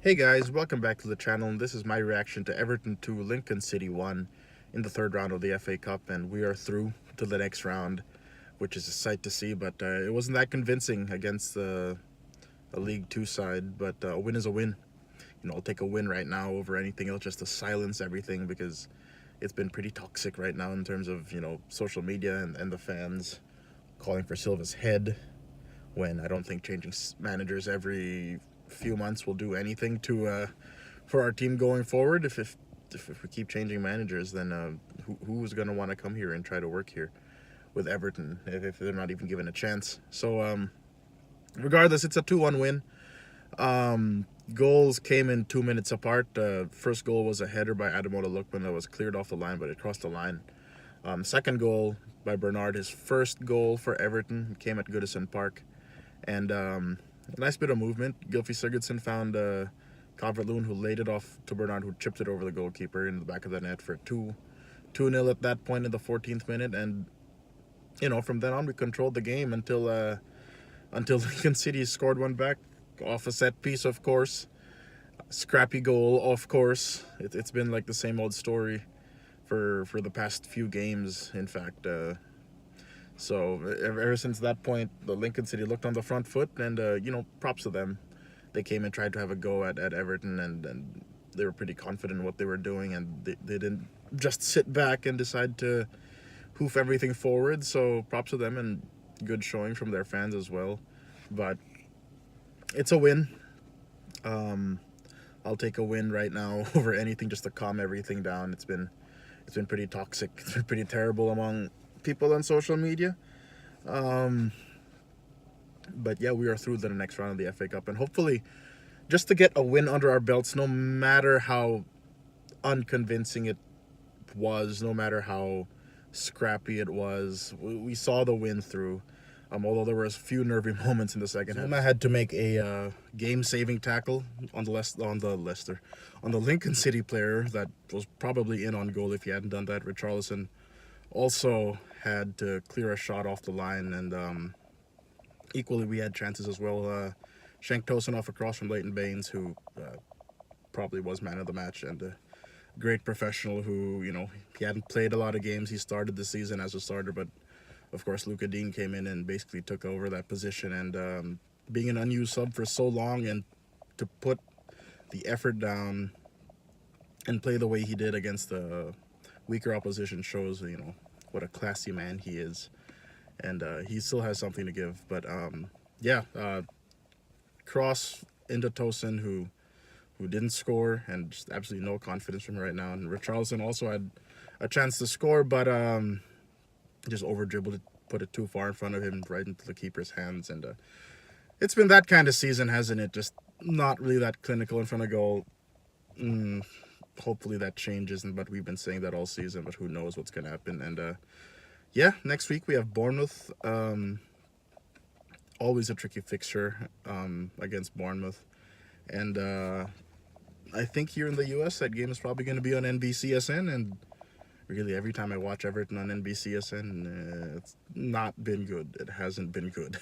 Hey guys, welcome back to the channel, and this is my reaction to Everton 2, Lincoln City 1 in the third round of the FA Cup, and we are through to the next round, which is a sight to see, but it wasn't that convincing against a League 2 side, but a win is a win. You know, I'll take a win right now over anything else just to silence everything, because it's been pretty toxic right now in terms of, you know, social media and the fans calling for Silva's head, when I don't think changing managers every few months will do anything to for our team going forward. If we keep changing managers, then who's going to want to come here and try to work here with Everton if they're not even given a chance? So regardless, it's a 2-1 win. Goals came in 2 minutes apart. First goal was a header by Ademola Lookman that was cleared off the line, but it crossed the line. Second goal by Bernard, his first goal for Everton, came at Goodison Park. And a nice bit of movement. Gylfi Sigurdsson found Calvert-Lewin, who laid it off to Bernard, who chipped it over the goalkeeper in the back of the net for 2-0 at that point in the 14th minute. And, you know, from then on, we controlled the game until Lincoln City scored one back off a set piece, of course. Scrappy goal, of course. It's been like the same old story for the past few games, in fact. So ever since that point, the Lincoln City looked on the front foot, and you know, props to them. They came and tried to have a go at Everton, and they were pretty confident in what they were doing, and they didn't just sit back and decide to hoof everything forward. So props to them, and good showing from their fans as well. But it's a win. I'll take a win right now over anything just to calm everything down. It's been pretty toxic. It's been pretty terrible among people on social media. But yeah, we are through to the next round of the FA Cup, and hopefully just to get a win under our belts, no matter how unconvincing it was, no matter how scrappy it was, we saw the win through. Although there was a few nervy moments in the second half. I had to make a game-saving tackle on the Lincoln City player that was probably in on goal if he hadn't done that. Richarlison also had to clear a shot off the line, and equally we had chances as well. Shanked Tosin off across from Leighton Baines, who probably was man of the match, and a great professional who, you know, he hadn't played a lot of games. He started the season as a starter, but of course Luka Dean came in and basically took over that position, and being an unused sub for so long, and to put the effort down and play the way he did against the weaker opposition shows, you know, what a classy man he is, and he still has something to give. But yeah, cross into Tosin, who didn't score, and just absolutely no confidence from him right now. And Richarlison also had a chance to score, but just over dribbled it, put it too far in front of him, right into the keeper's hands. And it's been that kind of season, hasn't it? Just not really that clinical in front of goal. Hopefully that changes, but we've been saying that all season, but who knows what's going to happen. And yeah, next week we have Bournemouth. Always a tricky fixture against Bournemouth. And I think here in the US that game is probably going to be on NBCSN, and really every time I watch Everton on NBCSN, it's not been good. It hasn't been good.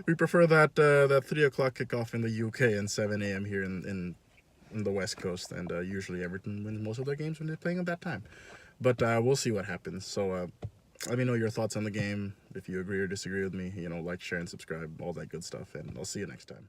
We prefer that 3 o'clock kickoff in the UK and 7 a.m. here in the West Coast, and usually Everton wins most of their games when they're playing at that time. But we'll see what happens. So let me know your thoughts on the game. If you agree or disagree with me, you know, like, share, and subscribe, all that good stuff, and I'll see you next time.